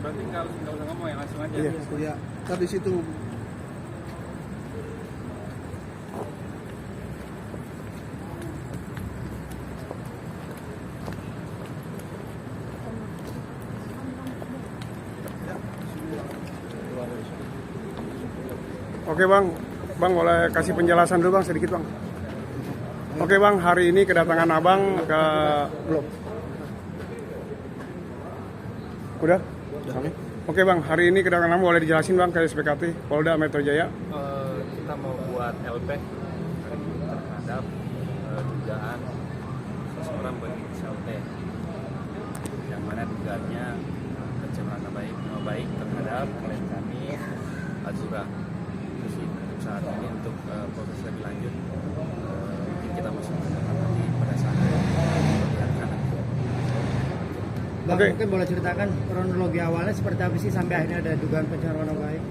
Berarti nggak usah ngomong ya, langsung aja. Iya. Kan di situ. Oke bang boleh kasih penjelasan dulu bang sedikit bang. Oke bang, hari ini kedatangan abang ke Belum. udah? Oke bang, hari ini kedatangan abang boleh dijelasin bang ke SPKT Polda Metro Jaya. Kita mau buat LP terhadap dugaan seseorang berinisial T, yang mana dugaannya pencemaran nama baik terhadap klien kami Azura. Terus untuk saat ini untuk proses lebih lanjut mungkin kita masih menggunakan nanti pada saat melihatkan. Bang, Oke. mungkin boleh ceritakan kronologi awalnya seperti apa sih sampai akhirnya ada dugaan pencemaran nama baik?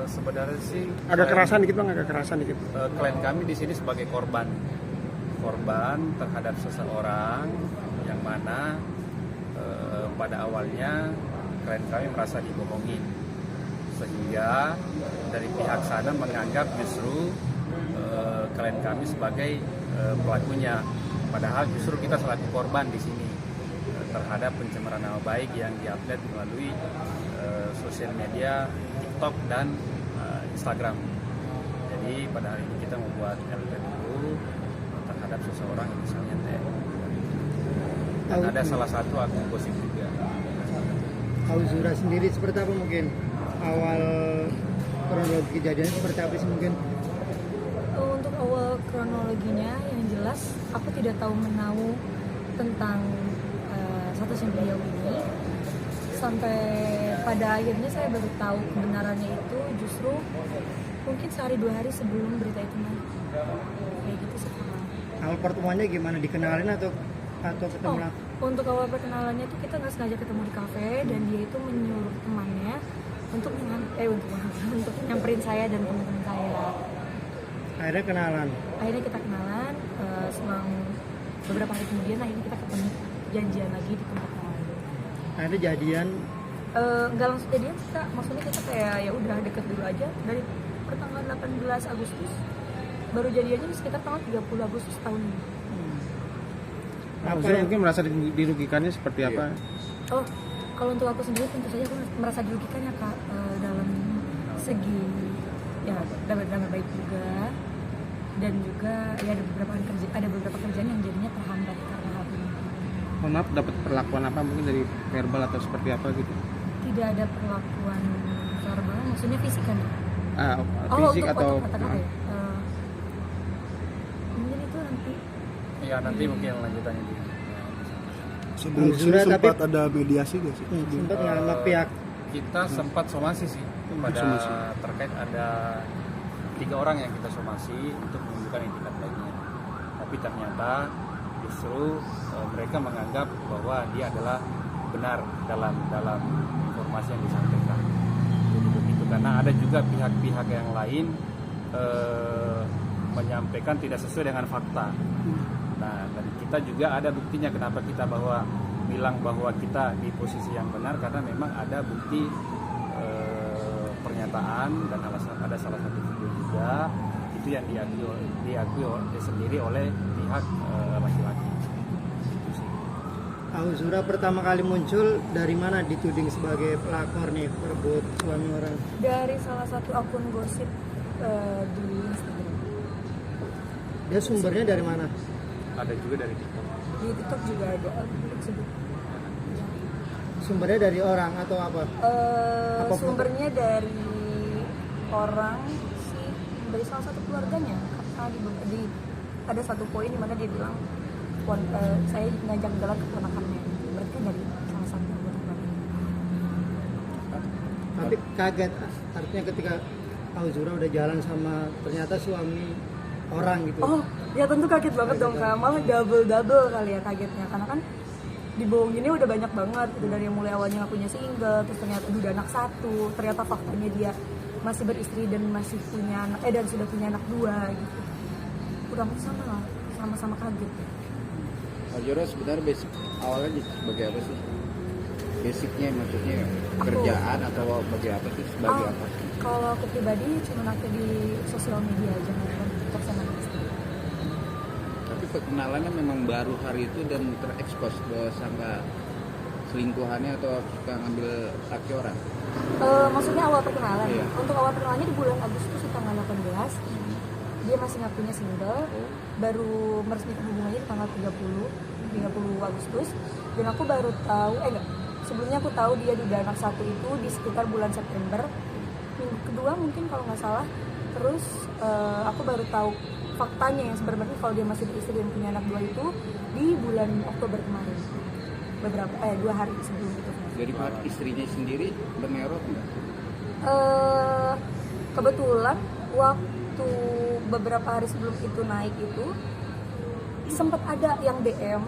Sebenarnya sih Agak kerasan dikit bang, agak kerasan dikit. klien kami di sini sebagai korban terhadap seseorang yang mana pada awalnya klien kami merasa dibohongi, sehingga dari pihak sana menganggap justru klien kami sebagai pelakunya, padahal justru kita selaku korban di sini terhadap pencemaran nama baik yang diupload melalui sosial media TikTok dan Instagram. Jadi pada hari ini kita membuat LP dulu terhadap seseorang yang misalnya T. Dan ada salah satu akun gosip juga. Azura sendiri seperti apa mungkin? Awal kronologi kejadian seperti apa sih mungkin? Untuk awal kronologinya yang jelas aku tidak tahu menahu tentang status yang beliau ini sampai pada akhirnya saya baru tahu kebenarannya itu justru mungkin sehari 2 hari sebelum berita itu naik, kayak gitu sih. Awal pertemuannya gimana? Dikenalin atau ketemu langsung? Untuk awal perkenalannya itu kita nggak sengaja ketemu di kafe dan dia itu menyuruh temannya untuk nyamperin saya dan teman-teman saya. Akhirnya kenalan. Akhirnya kita kenalan, selang beberapa hari kemudian akhirnya kita ketemu, janjian lagi di tempat lain. Akhirnya jadian. Nggak langsung jadian sih Kak, maksudnya kita kayak ya udah deket dulu aja dari pertanggal 18 Agustus baru jadiannya sekitar tanggal 30 Agustus tahun ini. Apa Azura yang mungkin merasa dirugikannya seperti apa? Oh, kalau untuk aku sendiri tentu saja aku merasa dirugikan ya Kak, dalam segi ya nama baik juga, dan juga ya ada beberapa kerjaan yang jadinya terhambat karena hal ini. Mohon maaf, dapat perlakuan apa mungkin dari verbal atau seperti apa gitu? Tidak ada perlakuan verbal, maksudnya fisik kan? Fisik atau untuk kata-kata ya? Mungkin itu nanti. Ya nanti mungkin lanjutannya di. sebelum Azura, sempat tapi- ada mediasi nggak sih? sempat nggak sama pihak Kita sempat somasi sih pada somasi. terkait ada 3 orang yang kita somasi untuk menunjukkan itikat baiknya, tapi ternyata justru mereka menganggap bahwa dia adalah benar dalam informasi yang disampaikan. Jadi begitu, karena ada juga pihak-pihak yang lain menyampaikan tidak sesuai dengan fakta. Nah, dan kita juga ada buktinya kenapa kita bilang bahwa kita di posisi yang benar, karena memang ada bukti pernyataan dan ada salah satu video juga itu yang diakui sendiri oleh pihak laki-laki. Itu sih. Azura pertama kali muncul dari mana dituding sebagai pelakor nih perebut suami orang? Dari salah satu akun gosip di Instagram. Dia sumbernya dari mana? Ada juga dari TikTok. Di TikTok juga ada sebut. Sumbernya dari orang atau apa? Apa Sumbernya dari orang sih, dari salah satu keluarganya. Karena ada satu poin di mana dia bilang saya ngajak jalan ke ponakannya. Berarti kan dari salah satu anggota keluarganya. Tapi kaget artinya ketika Azura udah jalan sama ternyata suami orang gitu. Oh, ya tentu kaget banget dong Kak. Malah double kali ya kagetnya. Karena kan dibohonginnya udah banyak banget gitu, dari mulai awalnya ngakunya single, terus ternyata udah anak 1, ternyata faktanya dia masih beristri dan masih punya anak dan sudah punya anak 2 gitu. Udah sama-sama kaget. Aujura sebenarnya basic awalnya sebagai apa sih? Basicnya maksudnya kerjaan atau bagi apa sih? Sebagai Oh, apa? kalau aku pribadi cuma aktif di sosial media aja, nonton TikTok sama Instagram. Tapi perkenalannya memang baru hari itu dan terekspos bahwa sangka selingkuhannya atau suka ngambil laki orang. Maksudnya awal perkenalan. Iya. Untuk awal perkenalannya di bulan Agustus tanggal 18. Dia masih ngakunya single. Baru meresmikan hubungannya di tanggal 30 Agustus. Dan aku baru tahu, sebelumnya aku tahu dia udah anak satu itu di sekitar bulan September. Minggu kedua mungkin kalau nggak salah. Terus aku baru tahu faktanya yang sebenarnya kalau dia masih beristri dan punya anak dua itu di bulan Oktober kemarin. Beberapa 2 hari sebelum itu. Dari istrinya sendiri bernerot nggak? Kebetulan waktu beberapa hari sebelum itu naik itu sempat ada yang DM,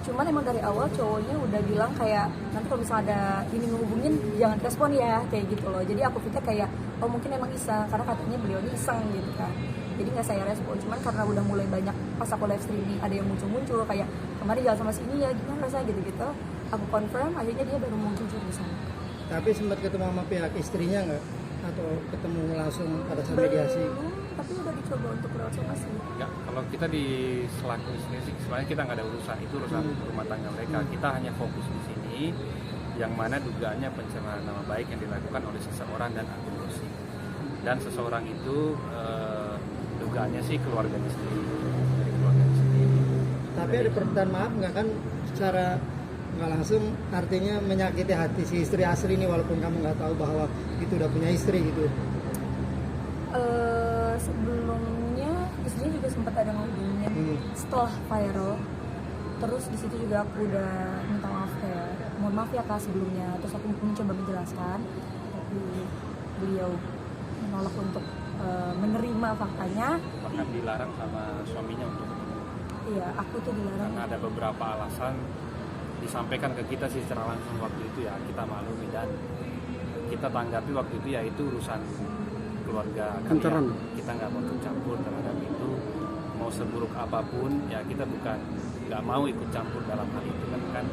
cuman emang dari awal cowoknya udah bilang kayak nanti kalau misalnya ada ini ngehubungin jangan respon ya, kayak gitu loh. Jadi aku pikir kayak oh mungkin emang iseng karena katanya beliau ini iseng gitu kan, jadi nggak saya respon. Cuman karena udah mulai banyak pas aku live streaming ada yang muncul kayak kemarin jalan sama si ini ya gimana rasanya gitu aku confirm akhirnya dia baru mau jujur di sana. Tapi sempat ketemu sama pihak istrinya nggak? Atau ketemu langsung pada saat mediasi? Belum, tapi udah dicoba untuk konsultasi. Ya, kalau kita di selaku istri sih sebenarnya kita nggak ada urusan, itu urusan rumah tangga mereka. Kita hanya fokus di sini yang mana dugaannya pencemaran nama baik yang dilakukan oleh seseorang dan akun gosip. Dan seseorang itu dugaannya sih keluarganya sendiri, dari keluarganya sendiri. Tapi ada permintaan maaf nggak kan secara nggak langsung artinya menyakiti hati si istri asli ini walaupun kamu nggak tahu bahwa itu udah punya istri gitu. Sebelumnya istrinya juga sempat ada ngomongin setelah viral. Terus di situ juga aku udah minta maaf kayak mohon maaf ya kak sebelumnya. Terus aku mencoba menjelaskan, tapi beliau menolak untuk menerima faktanya. Bahkan dilarang sama suaminya untuk ketemu. Iya, aku tuh dilarang. Karena ada beberapa alasan disampaikan ke kita sih secara langsung waktu itu, ya kita maklumi dan kita tanggapi waktu itu ya itu urusan keluarga kalian. Kita nggak mau ikut campur terhadap itu, mau seburuk apapun ya kita bukan nggak mau ikut campur dalam hal itu kan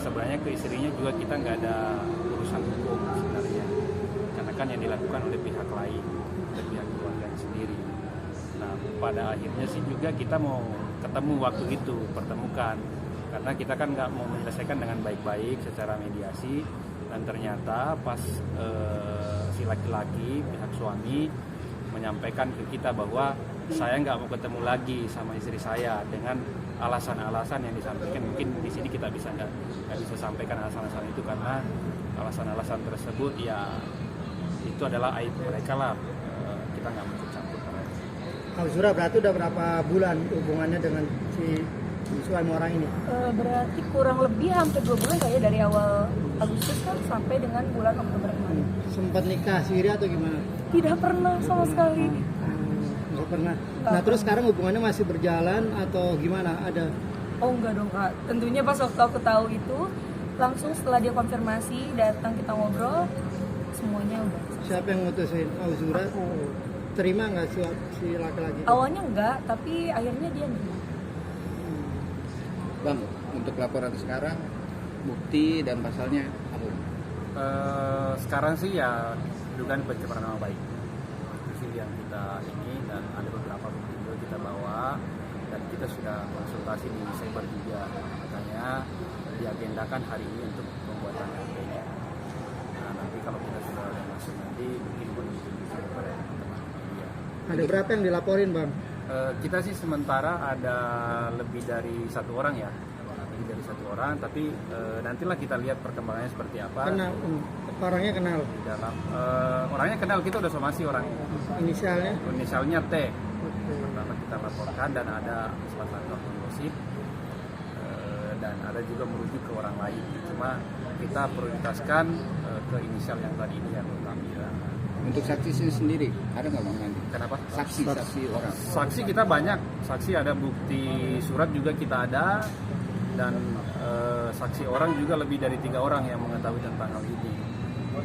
sebenarnya ke istrinya juga kita nggak ada urusan hukum sebenarnya, karena kan yang dilakukan oleh pihak lain, oleh pihak keluarga sendiri. Nah pada akhirnya sih juga kita mau ketemu waktu itu, pertemukan, karena kita kan nggak mau menyelesaikan dengan baik-baik secara mediasi. Dan ternyata pas si laki-laki pihak suami menyampaikan ke kita bahwa saya nggak mau ketemu lagi sama istri saya dengan alasan-alasan yang disampaikan. Mungkin di sini kita nggak bisa sampaikan alasan-alasan itu karena alasan-alasan tersebut ya itu adalah aib mereka lah. Kita nggak mau ikut campur. Auzura berarti udah berapa bulan hubungannya dengan si suami orang ini? Berarti kurang lebih hampir 2 bulan kayak dari awal Agustus kan sampai dengan bulan Oktober kemarin. Sempat nikah siri atau gimana? Tidak pernah sama sekali. Nggak pernah. Nah terus sekarang hubungannya masih berjalan atau gimana? Ada? Oh enggak dong kak. Tentunya pas waktu aku tahu itu langsung setelah dia konfirmasi datang kita ngobrol semuanya udah. Siapa yang mutusin? Auzura? Terima nggak si laki-laki? Awalnya enggak, tapi akhirnya dia nerima. Bang, untuk laporan sekarang bukti dan pasalnya apa? Sekarang sih ya dugaan pencemaran nama baik itu sih yang kita ini, dan ada beberapa bukti juga kita bawa dan kita sudah konsultasi di cyber juga, makanya diagendakan hari ini untuk pembuatan LP-nya. Nah nanti kalau kita sudah masuk nanti mungkin bisa kepada teman-teman media. Ada berapa yang dilaporin bang? Kita sih sementara ada lebih dari 1 orang ya, lebih dari 1 orang, tapi nantilah kita lihat perkembangannya seperti apa. Kenal, orangnya kenal. Di dalam orangnya kenal, kita udah somasi orangnya. Inisialnya T. Pertama kita laporkan dan ada salah satu akun gosip dan ada juga merujuk ke orang lain. Cuma kita prioritaskan ke inisial yang tadi ini yang utama. Untuk saksi sendiri ada nggak bang nanti? Kenapa? Saksi orang. Saksi kita banyak, saksi ada, bukti surat juga kita ada, dan saksi orang juga lebih dari 3 orang yang mengetahui tentang hal ini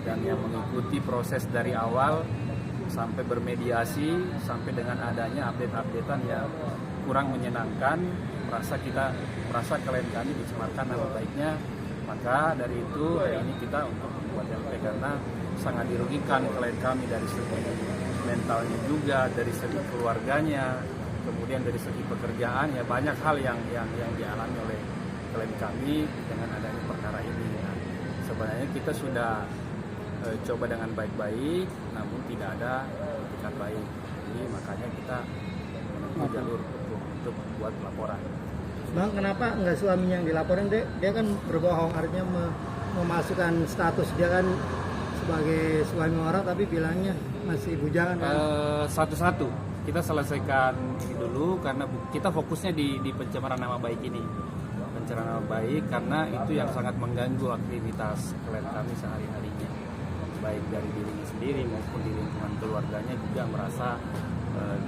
dan yang mengikuti proses dari awal sampai bermediasi sampai dengan adanya update-updatean yang kurang menyenangkan, merasa kita merasa klien kami dicemarkan nama baiknya. Maka dari itu hari ini kita untuk membuat LP karena sangat dirugikan klien kami dari segi mentalnya juga, dari segi keluarganya, kemudian dari segi pekerjaan, ya banyak hal yang dialami oleh klien kami dengan adanya perkara ini. Nah, sebenarnya kita sudah coba dengan baik-baik, namun tidak ada etikat baik. Jadi makanya kita menempuh jalur untuk membuat laporan. Bang, kenapa nggak suaminya yang dilaporin? Dia kan berbohong, artinya memasukkan status dia kan sebagai suami orang, tapi bilangnya masih bujangan kan? Satu-satu kita selesaikan ini dulu karena kita fokusnya di pencemaran nama baik ini. Pencemaran nama baik karena itu yang sangat mengganggu aktivitas klien kami sehari-harinya, baik dari dirinya sendiri maupun di lingkungan keluarganya juga merasa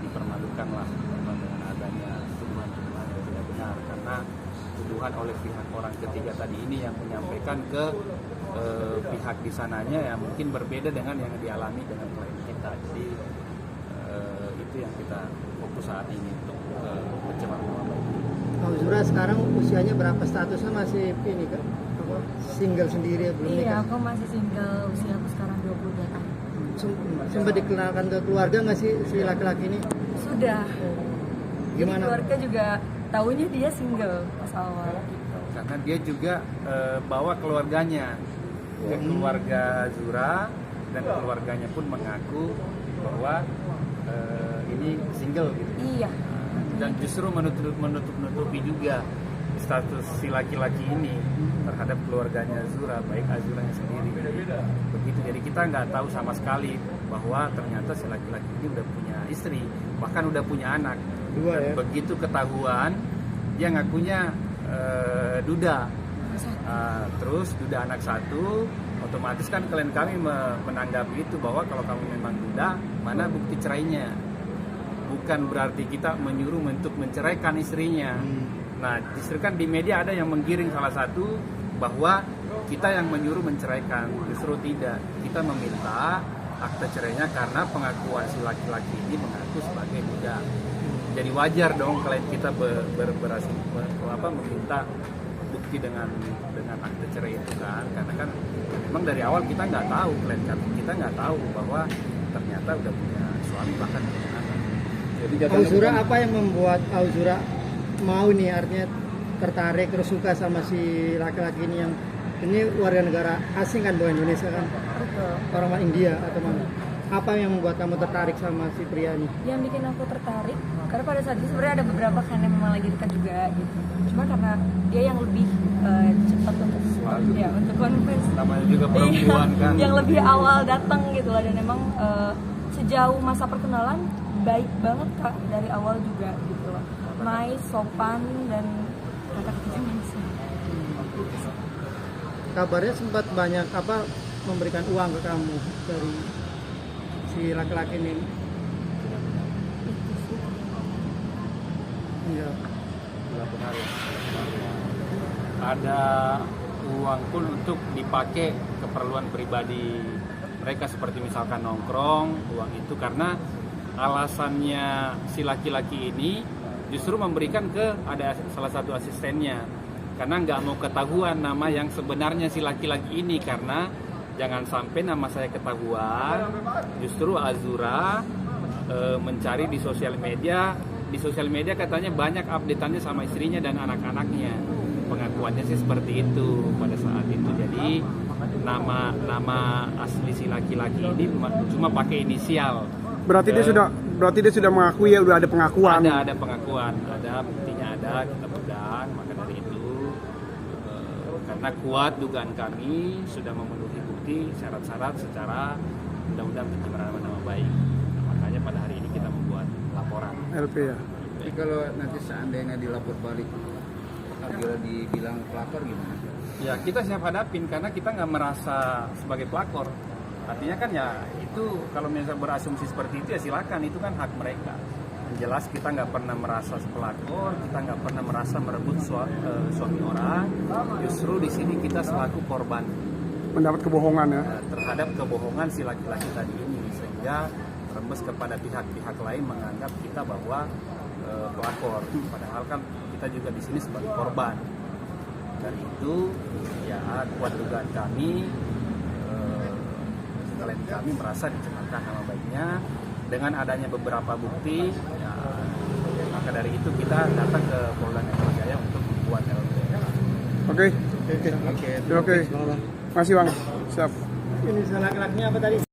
dipermalukan lah dengan adanya tuduhan-tuduhan yang tidak benar, karena tuduhan oleh pihak orang ketiga tadi ini yang menyampaikan ke pihak di sananya yang mungkin berbeda dengan yang dialami dengan klien kita. Jadi itu yang kita fokus saat ini untuk pencemaran nama baik. Auzura sekarang usianya berapa? Statusnya masih ini kan? Apa, single sendiri belum nikah? Iya, aku masih single, usia aku sekarang 22 tahun. Sempat dikenalkan ke keluarga nggak sih si laki-laki ini? Sudah. Gimana? Jadi keluarga juga tahunya dia single pas awal. Karena dia juga bawa keluarganya ke keluarga Zura, dan keluarganya pun mengaku bahwa ini single gitu. Iya. Dan justru menutupi juga status si laki-laki ini terhadap keluarganya Zura, baik Azuranya sendiri. Begitu, jadi kita nggak tahu sama sekali bahwa ternyata si laki-laki ini udah punya istri, bahkan udah punya anak. Dua, Dan ya? begitu ketahuan, dia ngakunya duda. Terus duda anak satu, otomatis kan klien kami menanggapi itu bahwa kalau kamu memang duda, mana bukti cerainya? Bukan berarti kita menyuruh untuk menceraikan istrinya. Nah, justru kan di media ada yang menggiring salah satu bahwa kita yang menyuruh menceraikan. Justru tidak. Kita meminta akte cerainya karena pengakuan si laki-laki ini mengaku sebagai duda. Jadi wajar dong klien kita berhasil meminta bukti dengan akte cerai itu kan, karena kan memang dari awal kita nggak tahu, klien kita nggak tahu bahwa ternyata udah punya suami bahkan punya anak. Jadi jatuhnya Auzura bukan- apa yang membuat Auzura mau nih, artinya tertarik terus suka sama si laki-laki ini yang ini warga negara asing kan, bukan Indonesia kan, Betul. orang India atau mana? Apa yang membuat kamu tertarik sama si pria ini? Yang bikin aku tertarik karena pada saat itu sebenarnya ada beberapa kan yang memang lagi dekat juga gitu. Cuma karena dia yang lebih cepat untuk untuk confess. Namanya juga perempuan kan. Yang lebih awal datang gitu lah, dan emang sejauh masa perkenalan baik banget Kak, dari awal juga gitu loh. Nice, sopan, dan kata-katanya manis. Kabarnya sempat banyak memberikan uang ke kamu dari si laki-laki ini. Iya. Benar. Ada uang pun untuk dipakai keperluan pribadi mereka, seperti misalkan nongkrong, uang itu karena alasannya si laki-laki ini justru memberikan ke ada salah satu asistennya, karena nggak mau ketahuan nama yang sebenarnya si laki-laki ini, karena jangan sampai nama saya ketahuan. Justru Azura mencari di sosial media. Di sosial media katanya banyak updateannya sama istrinya dan anak-anaknya. Pengakuannya sih seperti itu pada saat itu. Jadi nama asli si laki-laki ini cuma pakai inisial. Berarti dia sudah mengakui ya, udah ada pengakuan. Ada pengakuan, ada buktinya, ada, kita pegang. Maka dari itu karena kuat dugaan kami sudah memenuhi bukti syarat-syarat secara undang-undang pencemaran nama baik. Nah, makanya pada hari ini kita membuat laporan. LP ya. Tapi kalau nanti seandainya dilapor balik, apabila dibilang pelakor gimana? Ya kita siap hadapin karena kita nggak merasa sebagai pelakor. Artinya kan ya itu kalau misalnya berasumsi seperti itu ya silakan, itu kan hak mereka. Yang jelas kita nggak pernah merasa pelakor, kita nggak pernah merasa merebut suami orang. Justru di sini kita selaku korban Mendapat kebohongan ya. terhadap kebohongan si laki-laki tadi ini, sehingga rembes kepada pihak-pihak lain menganggap kita bahwa pelakor. Padahal kan kita kita juga di sini sebagai korban. Dari itu ya kuat dugaan kami, klien kami merasa dicemarkan nama baiknya dengan adanya beberapa bukti. Ya, maka dari itu kita datang ke Polda Metro Jaya untuk membuat LPR. Oke. Oke. Oke. Masih Bang. Siap. Ini laki-lakinya apa tadi?